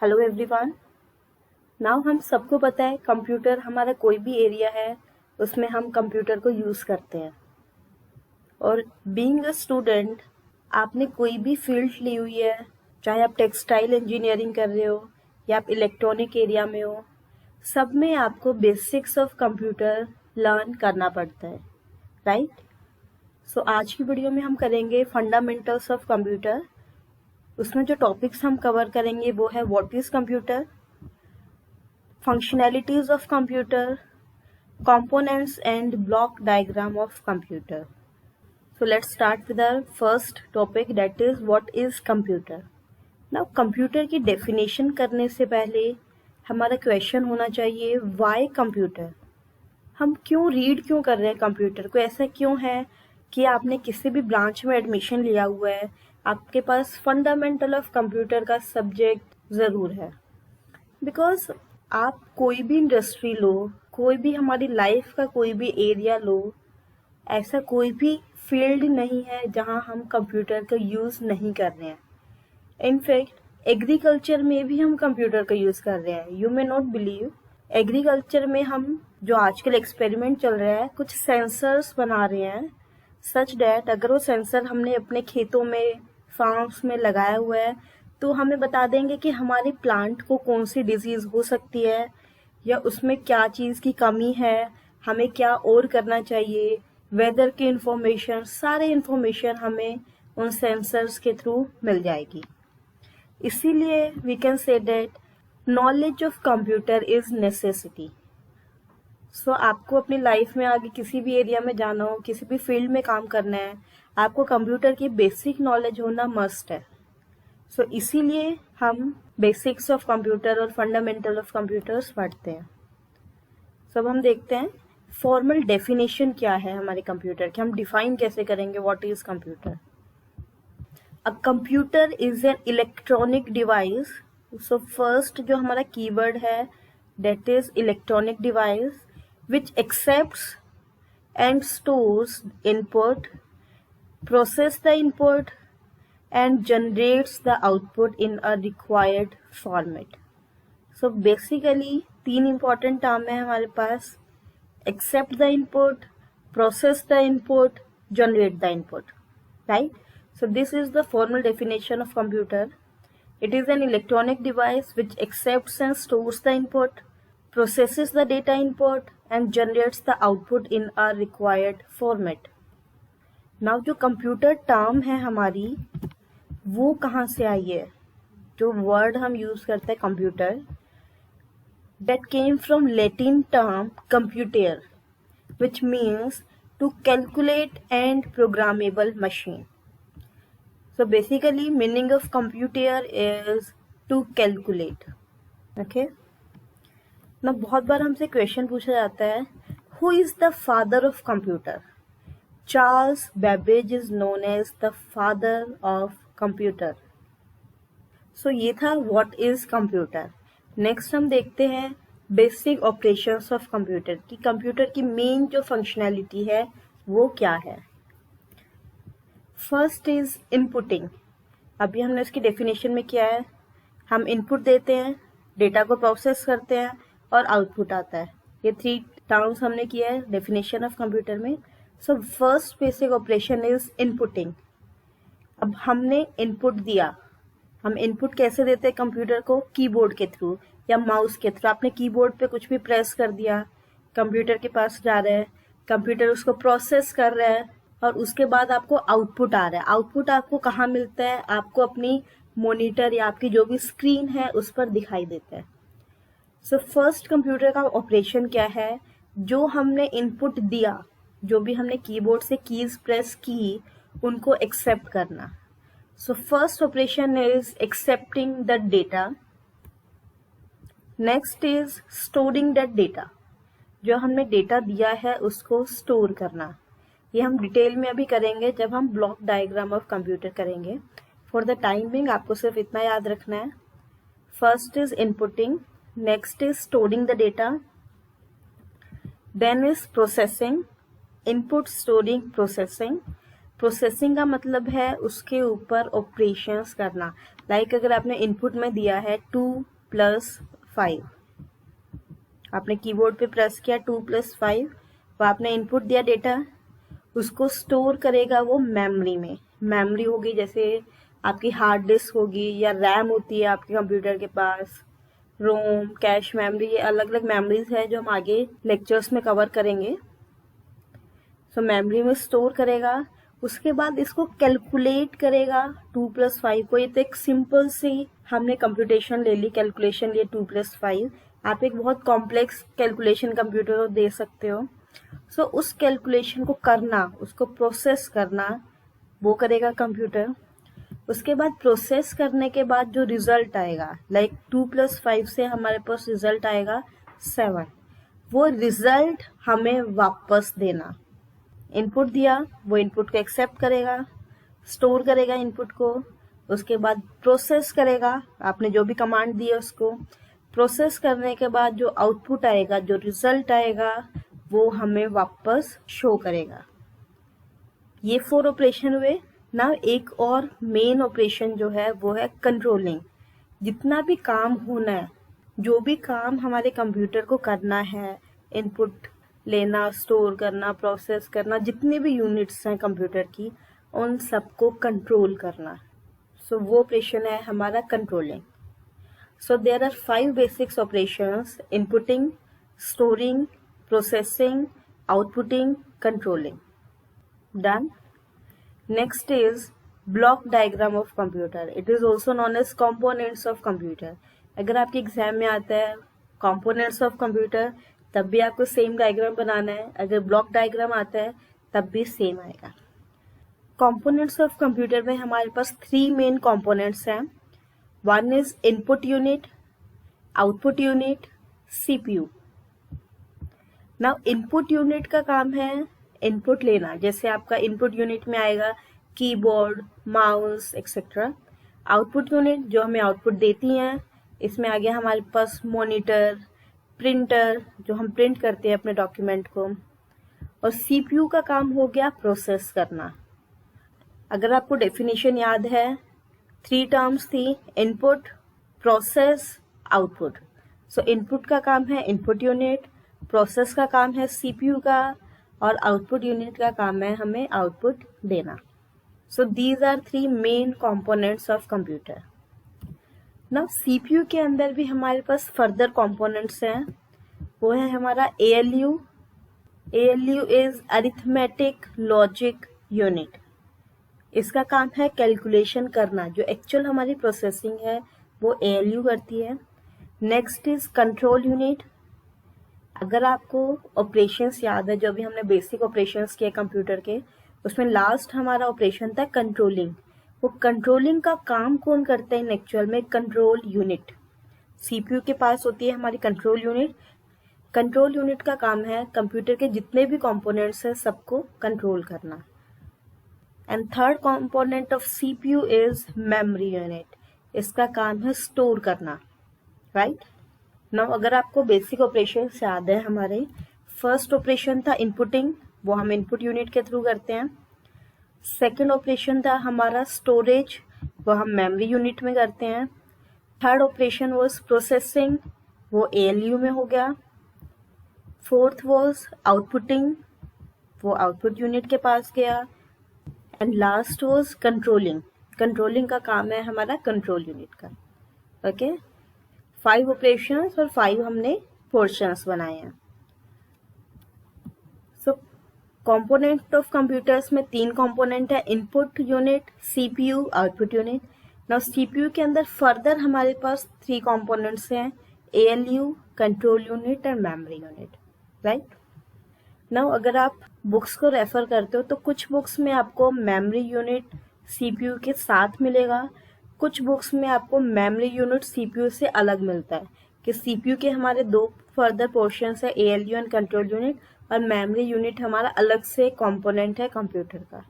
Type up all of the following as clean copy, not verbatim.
Hello everyone. Now हम सबको पता है कंप्यूटर हमारा कोई भी एरिया है उसमें हम कंप्यूटर को यूज़ करते हैं। और बीइंग अ स्टूडेंट आपने कोई भी फील्ड ली हुई है, चाहे आप टेक्सटाइल इंजीनियरिंग कर रहे हो या आप इलेक्ट्रॉनिक एरिया में हो, सब में आपको बेसिक्स ऑफ कंप्यूटर लर्न करना पड़ता है, राइट? सो आज की वीडियो में हम करेंगे फंडामेंटल्स ऑफ कंप्यूटर। उसमें जो टॉपिक्स हम कवर करेंगे वो है what is computer, functionalities of computer, components and block diagram of computer. So let's start with our first topic, that is what is computer. Now computer की definition करने से पहले हमारा क्वेश्चन होना चाहिए why computer। हम क्यों रीड क्यों कर रहे हैं कंप्यूटर को? ऐसा क्यों है कि आपने किसी भी ब्रांच में एडमिशन लिया हुआ है, आपके पास फंडामेंटल ऑफ कंप्यूटर का सब्जेक्ट ज़रूर है? बिकॉज आप कोई भी इंडस्ट्री लो, कोई भी हमारी लाइफ का कोई भी एरिया लो, ऐसा कोई भी फील्ड नहीं है जहां हम कंप्यूटर का यूज़ नहीं कर रहे हैं। इनफैक्ट एग्रीकल्चर में भी हम कंप्यूटर का यूज़ कर रहे हैं। You may not believe, agriculture में हम जो आजकल एक्सपेरिमेंट चल रहा है, कुछ सेंसर्स बना रहे हैं सच डैट अगर वो सेंसर हमने अपने खेतों में, फार्म्स में लगाया हुआ है तो हमें बता देंगे कि हमारे प्लांट को कौन सी डिजीज़ हो सकती है या उसमें क्या चीज़ की कमी है, हमें क्या और करना चाहिए, वेदर की इंफॉर्मेशन, सारे इंफॉर्मेशन हमें उन सेंसर्स के थ्रू मिल जाएगी। इसीलिए we can say that knowledge of computer is necessity. So आपको अपनी लाइफ में आगे किसी भी एरिया में जाना हो, किसी भी फील्ड में काम करना है, आपको कंप्यूटर की बेसिक नॉलेज होना मस्ट है। सो इसीलिए हम बेसिक्स ऑफ कंप्यूटर और फंडामेंटल ऑफ कंप्यूटर्स पढ़ते हैं। सब हम देखते हैं फॉर्मल डेफिनेशन क्या है हमारे कंप्यूटर की, हम डिफाइन कैसे करेंगे what is computer. A computer is an electronic device. So first जो हमारा कीवर्ड है that is electronic device which accepts and stores input, process the input and generates the output in a required format. So basically तीन important term है हमारे पास: accept the input, process the input, generate the input, right? So this is the formal definition of computer. It is an electronic device which accepts and stores the input, processes the data input and generates the output in a required format. Now जो computer term है हमारी, वो कहाँ से आई है? जो word हम use करते हैं computer, that came from Latin term computer which means to calculate and programmable machine. So basically meaning of computer is to calculate. Okay, ना बहुत बार हमसे क्वेश्चन पूछा जाता है who is the father of computer? Charles Babbage is known as the father of computer. So ये था what is computer. Next हम देखते हैं बेसिक ऑपरेशंस ऑफ कंप्यूटर की, कंप्यूटर की मेन जो फंक्शनैलिटी है वो क्या है। First is inputting. अभी हमने उसकी डेफिनेशन में किया है, हम इनपुट देते हैं, डेटा को प्रोसेस करते हैं और आउटपुट आता है। ये थ्री टर्म्स हमने किया है डेफिनेशन ऑफ कंप्यूटर में। So first basic operation is inputting. अब हमने इनपुट दिया, हम इनपुट कैसे देते हैं कंप्यूटर को? कीबोर्ड के थ्रू या माउस के थ्रू। आपने कीबोर्ड पे कुछ भी प्रेस कर दिया, कंप्यूटर के पास जा रहा है, कंप्यूटर उसको प्रोसेस कर रहा है और उसके बाद आपको आउटपुट आ रहा है। आउटपुट आपको कहाँ मिलता है? आपको अपनी मॉनिटर या आपकी जो भी स्क्रीन है उस पर दिखाई देता है। सो फर्स्ट कंप्यूटर का ऑपरेशन क्या है? जो हमने इनपुट दिया, जो भी हमने कीबोर्ड से कीज प्रेस की, उनको एक्सेप्ट करना। So first operation is accepting the data. Next is storing that data. जो हमने डेटा दिया है उसको स्टोर करना। ये हम डिटेल में अभी करेंगे जब हम ब्लॉक डायग्राम ऑफ कंप्यूटर करेंगे। फॉर द टाइम बिंग आपको सिर्फ इतना याद रखना है, first is inputting, next is storing the data, then is processing, input, storing, processing, processing का मतलब है उसके ऊपर ऑपरेशंस करना। लाइक अगर आपने इनपुट में दिया है 2+5, आपने कीबोर्ड पे प्रेस किया 2+5, वो आपने इनपुट दिया डेटा, उसको स्टोर करेगा वो मेमोरी में। मेमोरी होगी जैसे आपकी हार्ड डिस्क होगी या रैम होती है आपके कंप्यूटर के पास, रोम, कैश मेमोरी, ये अलग अलग मेमोरीज है जो हम आगे लेक्चर्स में कवर करेंगे। सो मेमोरी में स्टोर करेगा, उसके बाद इसको कैलकुलेट करेगा 2+5 को। ये तो एक सिंपल सी हमने कंप्यूटेशन ले ली, कैलकुलेशन लिए 2+5। आप एक बहुत कॉम्प्लेक्स कैलकुलेशन कंप्यूटर को दे सकते हो। सो उस कैलकुलेशन को करना, उसको प्रोसेस करना, वो करेगा कंप्यूटर। उसके बाद प्रोसेस करने के बाद जो रिजल्ट आएगा, लाइक 2+5 से हमारे पास रिजल्ट आएगा 7, वो रिजल्ट हमें वापस देना। इनपुट दिया, वो इनपुट को एक्सेप्ट करेगा, स्टोर करेगा इनपुट को, उसके बाद प्रोसेस करेगा, आपने जो भी कमांड दी है उसको प्रोसेस करने के बाद जो आउटपुट आएगा, जो रिजल्ट आएगा, वो हमें वापस शो करेगा। ये 4 ऑपरेशन हुए ना। एक और मेन ऑपरेशन जो है वो है कंट्रोलिंग। जितना भी काम होना है, जो भी काम हमारे कंप्यूटर को करना है, इनपुट लेना, स्टोर करना, प्रोसेस करना, जितने भी यूनिट्स हैं कंप्यूटर की, उन सबको कंट्रोल करना। सो वो ऑपरेशन है हमारा controlling. So there are 5 basics operations: inputting, storing, processing, outputting, controlling. Done. Next is block diagram of computer. It is also known as components of computer. अगर आपके एग्जाम में आता है components of computer, तब भी आपको सेम डायग्राम बनाना है। अगर ब्लॉक डायग्राम आता है तब भी सेम आएगा। components of computer में हमारे पास 3 मेन components हैं। One is input unit, output unit, CPU. Now input unit का काम है इनपुट लेना। जैसे आपका इनपुट यूनिट में आएगा keyboard, mouse etcetera. Output unit जो हमें आउटपुट देती हैं, इसमें आ गया हमारे पास मॉनिटर, प्रिंटर जो हम प्रिंट करते हैं अपने डॉक्यूमेंट को, और सीपीयू का काम हो गया प्रोसेस करना। अगर आपको डेफिनेशन याद है, 3 टर्म्स थी: इनपुट, प्रोसेस, आउटपुट। सो इनपुट का काम है इनपुट यूनिट, प्रोसेस का काम है सीपीयू का, और आउटपुट यूनिट का काम है हमें आउटपुट देना। So these are 3 main components of computer. Now CPU के अंदर भी हमारे पास फर्दर कंपोनेंट्स हैं। वो है हमारा ALU. ALU is arithmetic logic unit. इसका काम है कैलकुलेशन करना। जो एक्चुअल हमारी प्रोसेसिंग है वो एएलयू करती है। Next is control unit. अगर आपको ऑपरेशंस याद है, जो भी हमने बेसिक ऑपरेशंस किए कंप्यूटर के, उसमें लास्ट हमारा ऑपरेशन था कंट्रोलिंग। वो कंट्रोलिंग का काम कौन करते हैं एक्चुअल में? Control unit. सीपीयू के पास होती है हमारी कंट्रोल यूनिट। कंट्रोल यूनिट का काम है कंप्यूटर के जितने भी कंपोनेंट्स हैं सबको कंट्रोल करना। And third component of CPU is memory unit. इसका काम है स्टोर करना, राइट। नाउ अगर आपको बेसिक ऑपरेशन याद है, हमारे फर्स्ट ऑपरेशन था इनपुटिंग, वो हम इनपुट यूनिट के थ्रू करते हैं। सेकंड ऑपरेशन था हमारा स्टोरेज, वो हम मेमोरी यूनिट में करते हैं। थर्ड ऑपरेशन वाज प्रोसेसिंग, वो एएलयू में हो गया। फोर्थ वाज आउटपुटिंग, वो आउटपुट यूनिट के पास गया। And last was controlling. Controlling का काम है हमारा कंट्रोल यूनिट का। ओके, 5 ऑपरेशंस और 5 हमने पोर्शंस बनाए हैं। सो कंपोनेंट ऑफ कंप्यूटर्स में 3 कंपोनेंट है: input unit, CPU, output unit. Now CPU के अंदर फर्दर हमारे पास 3 कंपोनेंट्स हैं: ALU, control unit and memory unit, right. Now अगर आप बुक्स को रेफर करते हो तो कुछ बुक्स में आपको मेमोरी यूनिट सीपीयू के साथ मिलेगा, कुछ बुक्स में आपको मेमोरी यूनिट सीपीयू से अलग मिलता है। कि सीपीयू के हमारे 2 फर्दर पोर्शंस है, एएलयू एंड कंट्रोल यूनिट, और मेमोरी यूनिट हमारा अलग से कंपोनेंट है कंप्यूटर का।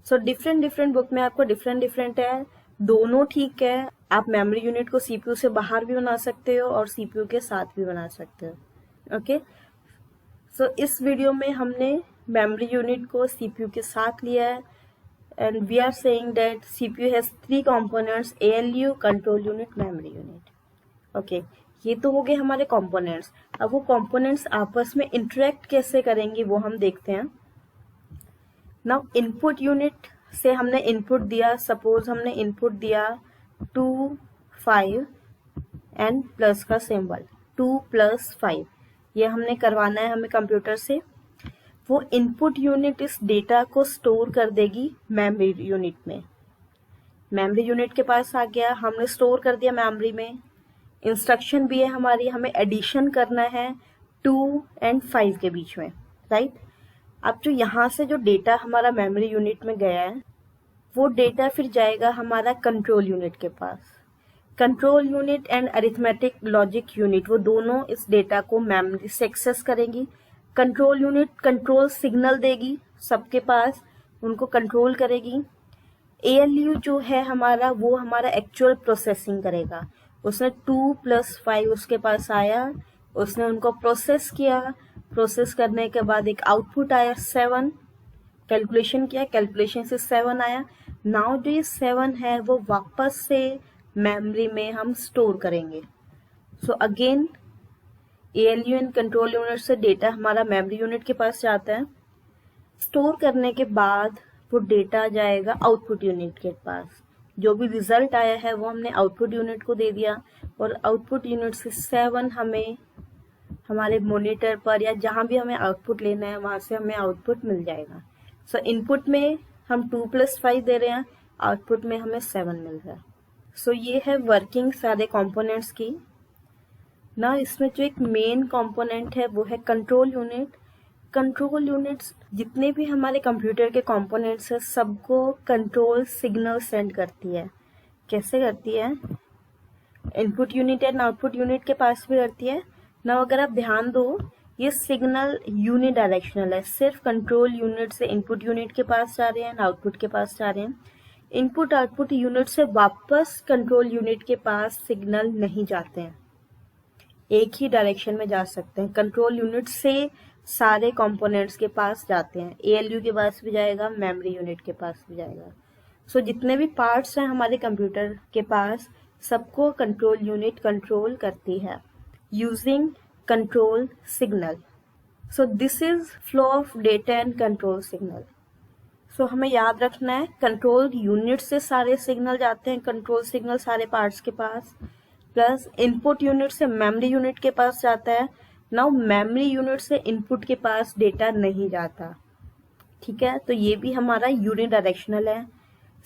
सो डिफरेंट बुक में आपको डिफरेंट है, दोनों ठीक है। आप मेमोरी यूनिट को सीपीयू से बाहर भी बना सकते हो और सीपीयू के साथ भी बना सकते हो। ओके, सो इस वीडियो में हमने मेमोरी यूनिट को सीपीयू के साथ लिया है। and we are saying that CPU has three components: ALU, control unit, memory unit. Okay ये तो हो गए हमारे कंपोनेंट्स. अब वो कंपोनेंट्स आपस में इंटरेक्ट कैसे करेंगे वो हम देखते हैं. नाउ इनपुट यूनिट से हमने इनपुट दिया, सपोज हमने इनपुट दिया 2 5 एंड प्लस का सिंबल 2 + 5, ये हमने करवाना है हमें कंप्यूटर से. वो इनपुट यूनिट इस डेटा को स्टोर कर देगी मेमोरी यूनिट में. मेमोरी यूनिट के पास आ गया, हमने स्टोर कर दिया मेमोरी में. इंस्ट्रक्शन भी है हमारी, हमें एडिशन करना है 2 और 5 के बीच में, राइट. अब जो यहाँ से जो डेटा हमारा मेमोरी यूनिट में गया है वो डेटा फिर जाएगा हमारा कंट्रोल यूनिट के पास. Control unit and arithmetic logic unit वो दोनों इस डेटा को मेमोरी से एक्सेस करेंगी. कंट्रोल यूनिट कंट्रोल सिग्नल देगी सबके पास, उनको कंट्रोल करेगी. ALU जो है हमारा वो हमारा एक्चुअल प्रोसेसिंग करेगा. उसने 2 + 5 उसके पास आया, उसने उनको प्रोसेस किया. प्रोसेस करने के बाद एक आउटपुट आया 7, कैलकुलेशन किया, कैलकुलेशन से 7 आया. नाउ जो ये 7 है वो वापस से मेमोरी में हम स्टोर करेंगे. So again ALU and control unit से डेटा हमारा मेमोरी यूनिट के पास जाता है. स्टोर करने के बाद वो डेटा जाएगा आउटपुट यूनिट के पास. जो भी रिजल्ट आया है वो हमने आउटपुट यूनिट को दे दिया और आउटपुट यूनिट से 7 हमें हमारे मॉनिटर पर या जहाँ भी हमें आउटपुट लेना है वहाँ से हमें आउटपुट मिल जाएगा. सो इनपुट में हम 2 + 5 दे रहे हैं, आउटपुट में हमें 7 मिल रहा है. सो ये है वर्किंग सारे कंपोनेंट्स की. ना इसमें जो एक मेन कंपोनेंट है वो है कंट्रोल यूनिट. कंट्रोल यूनिट्स जितने भी हमारे कंप्यूटर के कंपोनेंट्स हैं सबको कंट्रोल सिग्नल सेंड करती है. कैसे करती है? Input unit and output unit के पास भी करती है ना. अगर आप ध्यान दो ये सिग्नल यूनिडायरेक्शनल है, सिर्फ कंट्रोल यूनिट से इनपुट यूनिट के पास जा रहे हैं, आउटपुट के पास जा रहे हैं. इनपुट आउटपुट यूनिट से वापस कंट्रोल यूनिट के पास सिग्नल नहीं जाते हैं, एक ही डायरेक्शन में जा सकते हैं. कंट्रोल यूनिट से सारे कंपोनेंट्स के पास जाते हैं. ALU के पास भी जाएगा, मेमोरी यूनिट के पास भी जाएगा. सो जितने भी पार्ट्स हैं हमारे कंप्यूटर के पास सबको कंट्रोल यूनिट कंट्रोल करती है using control signal. So this is flow of data and control signal. So हमें याद रखना है कंट्रोल यूनिट से सारे सिग्नल जाते हैं, कंट्रोल सिग्नल सारे पार्ट्स के पास, प्लस इनपुट यूनिट से मेमोरी यूनिट के पास जाता है. नाउ मेमोरी यूनिट से इनपुट के पास डेटा नहीं जाता, ठीक है. तो ये भी हमारा यूनिडायरेक्शनल है.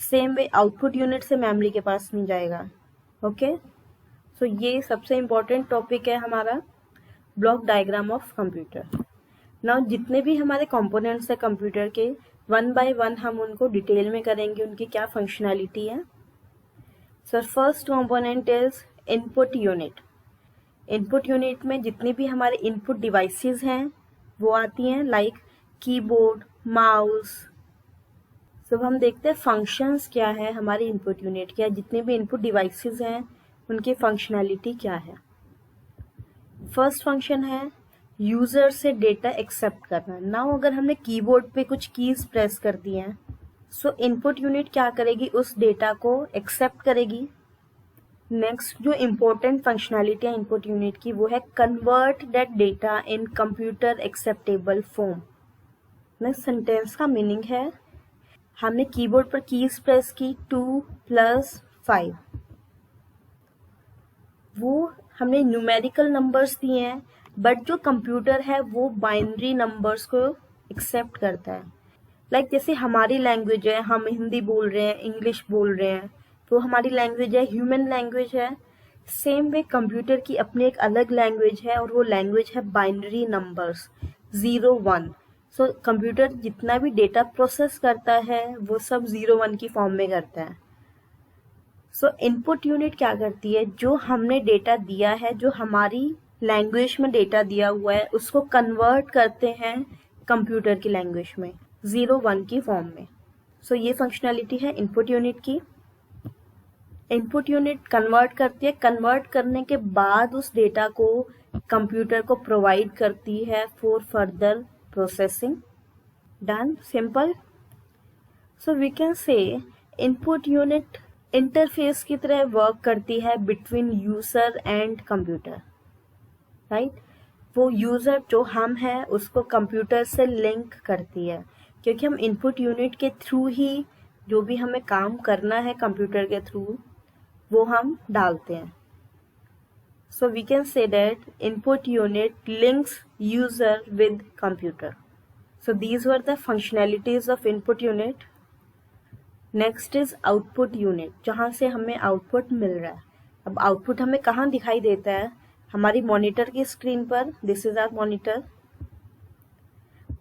सेम वे आउटपुट यूनिट से मेमोरी के पास नहीं जाएगा. ओके सो ये सबसे इम्पोर्टेंट टॉपिक है हमारा block diagram of computer. Now जितने भी हमारे कंपोनेंट्स है कंप्यूटर के 1 by 1 हम उनको डिटेल में करेंगे, उनकी क्या फंक्शनैलिटी है. Sir first component is input unit. Input unit में जितनी भी हमारे इनपुट डिवाइसेस हैं वो आती हैं, लाइक कीबोर्ड, माउस. सब हम देखते हैं फंक्शंस क्या है हमारे इनपुट यूनिट के, जितने भी इनपुट डिवाइसेस हैं उनकी फंक्शनैलिटी क्या है. फर्स्ट फंक्शन है यूजर से डेटा एक्सेप्ट करना. नाउ अगर हमने कीबोर्ड पे कुछ कीज प्रेस कर दी हैं सो इनपुट यूनिट क्या करेगी, उस डेटा को एक्सेप्ट करेगी. नेक्स्ट जो इम्पोर्टेंट फंक्शनैलिटी है इनपुट यूनिट की वो है convert that data in computer acceptable form. Next sentence का मीनिंग है हमने कीबोर्ड पर कीज प्रेस की 2 + 5, वो हमने न्यूमेरिकल नंबर्स दिए हैं बट जो कंप्यूटर है वो बाइनरी नंबर्स को एक्सेप्ट करता है. लाइक जैसे हमारी लैंग्वेज है, हम हिंदी बोल रहे हैं, इंग्लिश बोल रहे हैं, तो हमारी लैंग्वेज है, ह्यूमन लैंग्वेज है. सेम वे कंप्यूटर की अपनी एक अलग लैंग्वेज है और वो लैंग्वेज है बाइनरी नंबर्स 0 1. सो कंप्यूटर जितना भी डेटा प्रोसेस करता है वो सब 0 1 की फॉर्म में करता है. सो इनपुट यूनिट क्या करती है, जो हमने डेटा दिया है, जो हमारी लैंग्वेज में डेटा दिया हुआ है उसको कन्वर्ट करते हैं कंप्यूटर की लैंग्वेज में 0 1 की फॉर्म में. सो ये फंक्शनैलिटी है इनपुट यूनिट की. इनपुट यूनिट कन्वर्ट करती है, कन्वर्ट करने के बाद उस डेटा को कंप्यूटर को प्रोवाइड करती है for further processing. Done, simple. So we can say input unit interface की तरह वर्क करती है between user and computer, right. वो यूजर जो हम है उसको कंप्यूटर से लिंक करती है, क्योंकि हम इनपुट यूनिट के थ्रू ही जो भी हमें काम करना है कंप्यूटर के थ्रू वो हम डालते हैं। So we can say that input unit links user with computer. So these were the functionalities of input unit. Next is output unit, जहाँ से हमें आउटपुट मिल रहा है। अब आउटपुट हमें कहाँ दिखाई देता है? हमारी मॉनिटर की स्क्रीन पर। This is our monitor.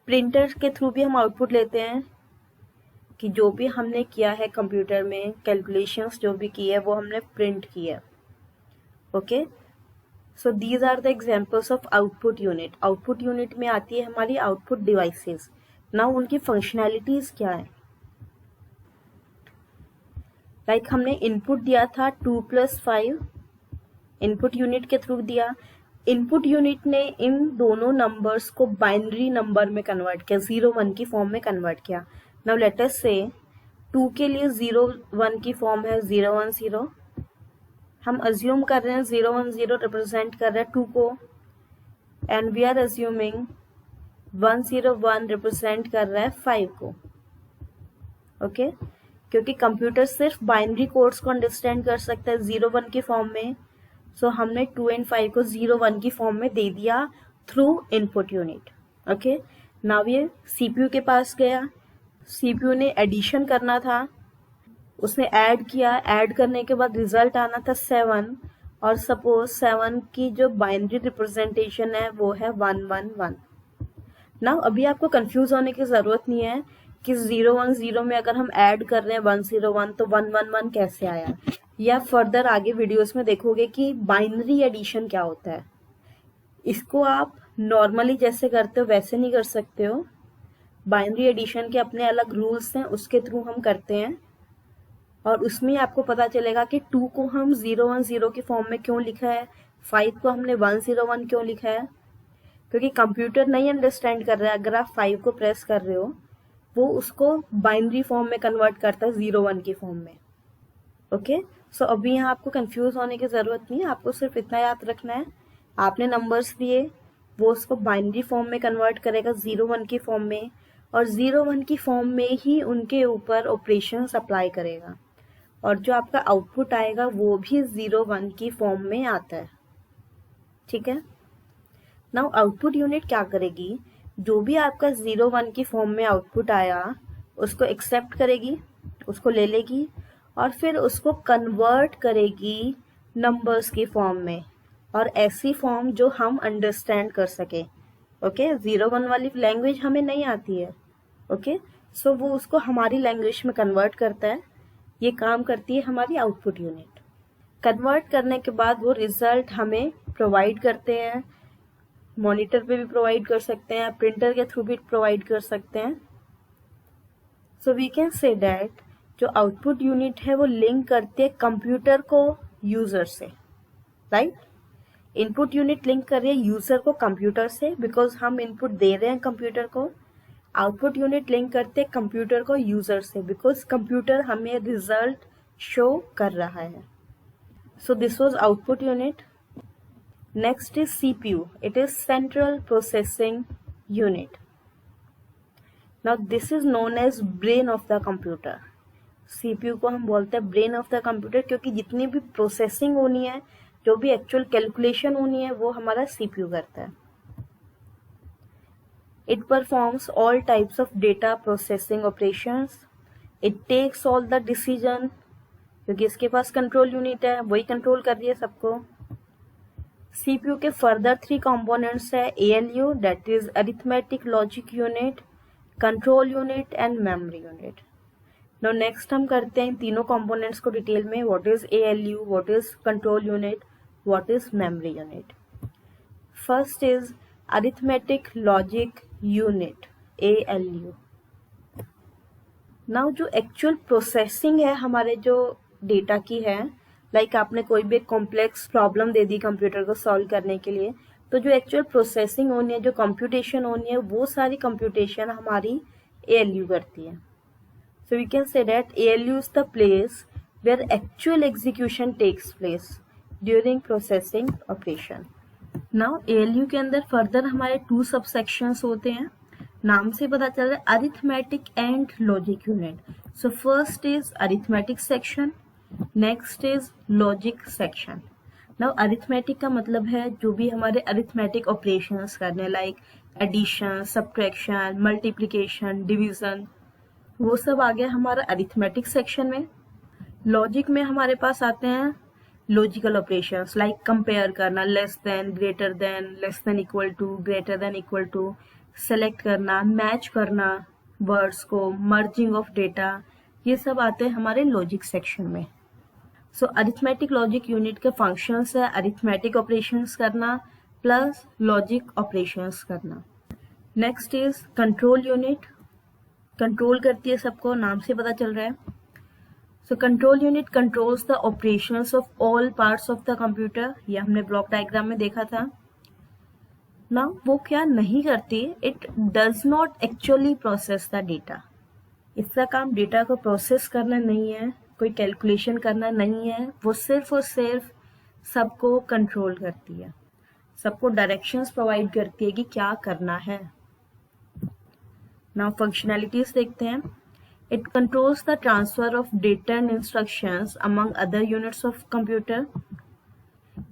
Printer के थ्रू भी हम आउटपुट लेते हैं कि जो भी हमने किया है कंप्यूटर में, कैलकुलेशंस जो भी की है वो हमने प्रिंट की है। Okay, so these are the examples of output unit. Output unit में आती है हमारी आउटपुट डिवाइसेस। नाउ उनकी फंक्शनैलिटीज क्या है? लाइक हमने इनपुट दिया था 2 + 5, इनपुट यूनिट के थ्रू दिया। इनपुट यूनिट ने इन दोनों नंबर्स को बाइनरी नंबर में कन्वर्ट किया, 0 1 की फॉर्म में कन्वर्ट किया। नाउ लेट अस से 2 के लिए 0 1 की फॉर्म है 0 1 0। हम अज्यूम कर रहे हैं 0 1 0 रिप्रेजेंट कर रहे हैं 2 को, and we are assuming 1 0 1 represent कर रहा है 5 को। ओके, क्योंकि कंप्यूटर सिर्फ बाइनरी कोड्स को अंडरस्टैंड कर सकता है 0 1 की फॉर्म में। सो हमने 2 और 5 को 0 1 की फॉर्म में दे दिया through input unit. Okay, now ये सीपीयू के पास गया। सीपीयू ने एडिशन करना था, उसने ऐड किया। ऐड करने के बाद रिजल्ट आना था 7, और सपोज 7 की जो बाइनरी रिप्रेजेंटेशन है वो है 1 1 1। नाउ अभी आपको कंफ्यूज होने की जरूरत नहीं है कि 0 1 0 में अगर हम ऐड कर रहे हैं 1 0 1 तो 1 1 1 कैसे आया, या फर्दर आगे वीडियोस में देखोगे कि बाइनरी एडिशन क्या होता है। इसको आप नॉर्मली जैसे करते हो वैसे नहीं कर सकते हो। बाइनरी एडिशन के अपने अलग रूल्स हैं, उसके थ्रू हम करते हैं, और उसमें आपको पता चलेगा कि 2 को हम 0 1 0 की फॉर्म में क्यों लिखा है, 5 को हमने 1 0 1 क्यों लिखा है, क्योंकि कंप्यूटर नहीं अंडरस्टैंड कर रहा है। अगर आप 5 को प्रेस कर रहे हो वो उसको बाइनरी फॉर्म में कन्वर्ट करता है 0 1 की फॉर्म में। ओके, सो अभी यहाँ आपको कंफ्यूज होने की जरूरत नहीं है, आपको सिर्फ इतना याद रखना है, आपने नंबर्स दिए, वो उसको बाइनरी फॉर्म में कन्वर्ट करेगा 0 1 की फॉर्म में, और 0 1 की फॉर्म में ही उनके ऊपर ऑपरेशंस अप्लाई करेगा, और जो आपका आउटपुट आएगा वो भी 0 1 की फॉर्म में आता है। ठीक है, नाउ आउटपुट यूनिट क्या करेगी? जो भी आपका 0 1 की फॉर्म में आउटपुट आया उसको एक्सेप्ट करेगी, उसको ले लेगी, और फिर उसको कन्वर्ट करेगी नंबर्स की फॉर्म में, और ऐसी फॉर्म जो हम अंडरस्टैंड कर सके। ओके, 0 1 वाली लैंग्वेज हमें नहीं आती है। ओके, सो वो उसको हमारी लैंग्वेज में कन्वर्ट करता है। ये काम करती है हमारी आउटपुट यूनिट। कन्वर्ट करने के बाद वो रिजल्ट हमें प्रोवाइड करते हैं, मॉनिटर पे भी प्रोवाइड कर सकते हैं, प्रिंटर के थ्रू भी प्रोवाइड कर सकते हैं। So we can say that जो आउटपुट यूनिट है वो लिंक करती है कंप्यूटर को यूजर से, राइट। इनपुट यूनिट लिंक कर रही है यूजर को कंप्यूटर से, बिकॉज हम इनपुट दे रहे हैं कंप्यूटर को। आउटपुट यूनिट लिंक करते हैं कंप्यूटर को यूजर से, बिकॉज कंप्यूटर हमें रिजल्ट शो कर रहा है। So this was output unit. Next is CPU. It is Central Processing Unit. Now this is known as brain of the computer. CPU को हम बोलते हैं ब्रेन ऑफ द कंप्यूटर, क्योंकि जितनी भी प्रोसेसिंग होनी है, जो भी एक्चुअल कैलकुलेशन होनी है, वो हमारा CPU करता है। It performs all types of data processing operations. It takes all the decision, क्योंकि इसके पास कंट्रोल यूनिट है, वही कंट्रोल कर रही है सबको। CPU के फर्दर 3 कंपोनेंट्स है, ALU that is arithmetic logic unit, control unit and memory unit. Now next हम करते हैं इन तीनों कंपोनेंट्स को डिटेल में। What is ALU, what is control unit, what is memory unit. First is arithmetic logic unit, ALU। Now जो actual processing है हमारे जो डेटा की है, लाइक आपने कोई भी कॉम्प्लेक्स प्रॉब्लम दे दी कंप्यूटर को सॉल्व करने के लिए, तो जो एक्चुअल प्रोसेसिंग होनी है, जो कंप्यूटेशन होनी है, वो सारी कंप्यूटेशन हमारी ALU करती है। So we can say that ALU is the place where actual execution takes place during processing operation. Now ALU के अंदर फर्दर हमारे 2 सबसेक्शंस होते हैं. नाम से पता चल रहा है arithmetic and logic unit. So first is arithmetic section, next is logic section. Now arithmetic का मतलब है जो भी हमारे अरिथमेटिक ऑपरेशंस करने like addition, subtraction, multiplication, division, वो सब आ गया हमारा अरिथमेटिक सेक्शन में. लॉजिक में हमारे पास आते हैं लॉजिकल ऑपरेशंस लाइक कंपेयर करना, less than, greater than, less than equal to, greater than equal to, select करना, मैच करना वर्ड्स को, मर्जिंग ऑफ डेटा, ये सब आते हैं हमारे लॉजिक सेक्शन में. सो अरिथमेटिक लॉजिक यूनिट के फंक्शंस है अरिथमेटिक ऑपरेशंस करना प्लस लॉजिक ऑपरेशंस करना. Next is control unit. Control करती है सबको, नाम से पता चल रहा है. सो control unit controls the operations of all parts of the computer. ये हमने ब्लॉक डायग्राम में देखा था ना. वो क्या नहीं करती, it does not actually process the data. इसका काम डेटा को प्रोसेस करना नहीं है, कोई कैलकुलेशन करना नहीं है, वो सिर्फ और सिर्फ सबको कंट्रोल करती है, सबको डायरेक्शंस प्रोवाइड करती है कि क्या करना है. नाउ फंक्शनैलिटीज देखते हैं. It controls the transfer of data and instructions among other units of computer.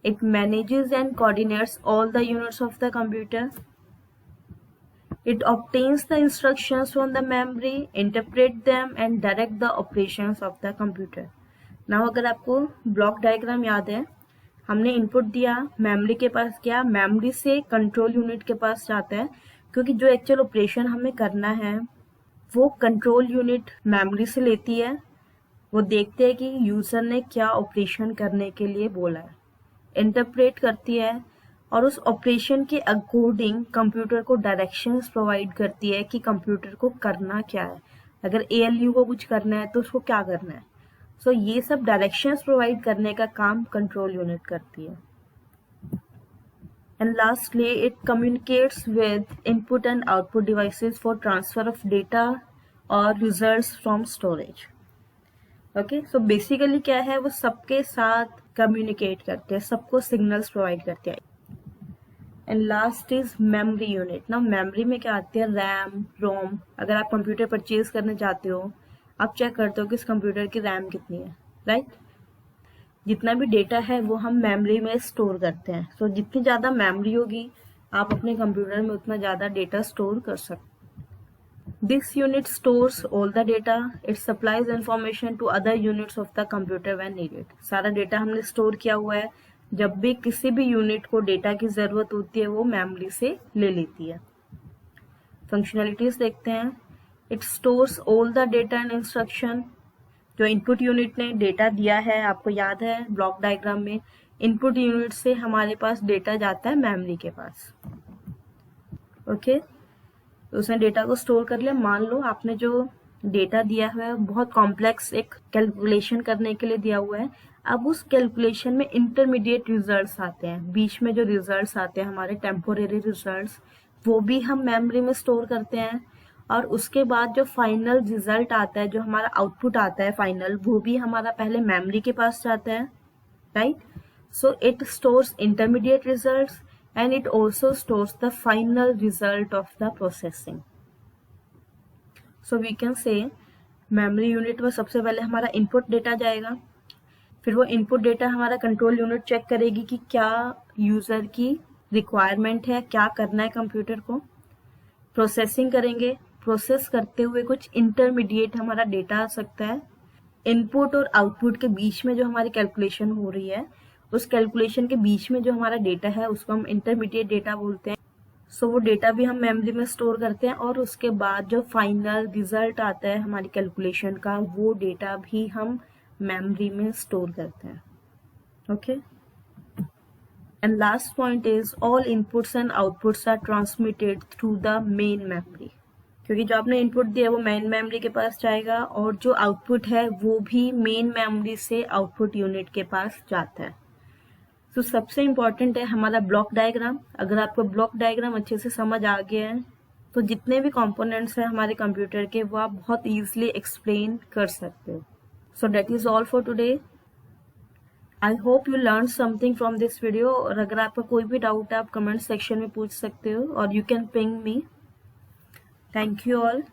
It manages and coordinates all the units of the computer. It obtains the instructions from the memory, interpret them and direct the operations of the computer. Now अगर आपको block diagram याद है, हमने input दिया, memory के पास गया, memory से control unit के पास जाता है, क्योंकि जो एक्चुअल ऑपरेशन हमें करना है वो कंट्रोल यूनिट मेमोरी से लेती है. वो देखते हैं कि यूजर ने क्या ऑपरेशन करने के लिए बोला है, इंटरप्रेट करती है और उस ऑपरेशन के अकॉर्डिंग कंप्यूटर को डायरेक्शंस प्रोवाइड करती है कि कंप्यूटर को करना क्या है. अगर ALU को कुछ करना है तो उसको क्या करना है. सो ये सब डायरेक्शंस प्रोवाइड करने का काम कंट्रोल यूनिट करती है. And lastly it communicates with input and output devices for transfer of data और results from storage. Okay, so basically क्या है, वो सबके साथ कम्युनिकेट करते हैं, सबको सिग्नल्स प्रोवाइड करते हैं. And last is memory unit. ना मेमोरी में क्या आती है, रैम, रोम. अगर आप कंप्यूटर परचेज करने चाहते हो, आप चेक करते हो कि इस कंप्यूटर की रैम कितनी है, राइट. जितना भी डेटा है वो हम मेमोरी में स्टोर करते हैं. सो जितनी ज़्यादा मेमोरी होगी आप अपने कंप्यूटर में उतना ज़्यादा डेटा स्टोर कर सकते. This unit stores all the data. It supplies information to other units of the computer when needed. सारा डेटा हमने स्टोर किया हुआ है, जब भी किसी भी यूनिट को डेटा की जरूरत होती है वो मेमोरी से ले लेती है. फंक्शनैलिटीज देखते हैं. It stores all the data and instruction. जो इनपुट यूनिट ने डेटा दिया है, आपको याद है ब्लॉक डायग्राम में इनपुट यूनिट से हमारे पास डेटा जाता है मेमोरी के पास. ओके, तो उसने डेटा को स्टोर कर लिया. मान लो आपने जो डेटा दिया हुआ है बहुत कॉम्प्लेक्स एक कैलकुलेशन करने के लिए दिया हुआ है. अब उस कैलकुलेशन में इंटरमीडिएट रिजल्ट्स आते हैं, बीच में जो रिजल्ट्स आते हैं हमारे टेम्पोरेरी रिजल्ट्स, वो भी हम मेमोरी में स्टोर करते हैं. और उसके बाद जो फाइनल रिजल्ट आता है, जो हमारा आउटपुट आता है फाइनल, वो भी हमारा पहले मेमोरी के पास जाता है, right. So it stores intermediate results and it also stores the final result of the processing. So we can say memory unit में सबसे पहले हमारा input data जाएगा, फिर वो input data हमारा control unit चेक करेगी कि क्या यूजर की रिक्वायरमेंट है, क्या करना है कंप्यूटर को. प्रोसेसिंग करेंगे, प्रोसेस करते हुए कुछ इंटरमीडिएट हमारा डेटा आ सकता है. इनपुट और आउटपुट के बीच में जो हमारी कैलकुलेशन हो रही है, उस कैलकुलेशन के बीच में जो हमारा डेटा है उसको हम इंटरमीडिएट डेटा बोलते हैं. सो वो डेटा भी हम मेमोरी में स्टोर करते हैं और उसके बाद जो फाइनल रिजल्ट आता है हमारी कैलकुलेशन का, वो डेटा भी हम मेमोरी में स्टोर करते हैं. Okay, and last point is all inputs and outputs are transmitted through the main memory. क्योंकि जो आपने इनपुट दिया वो मेन मेमोरी के पास जाएगा और जो आउटपुट है वो भी मेन मेमोरी से आउटपुट यूनिट के पास जाता है. तो सबसे इम्पॉर्टेंट है हमारा ब्लॉक डायग्राम. अगर आपको ब्लॉक डायग्राम अच्छे से समझ आ गया है तो जितने भी कंपोनेंट्स हैं हमारे कंप्यूटर के वो आप बहुत ईजिली एक्सप्लेन कर सकते हो. So that is all for today. I hope you learn something from this video. और अगर आपका कोई भी डाउट है आप कमेंट सेक्शन में पूछ सकते हो और you can ping me. Thank you all.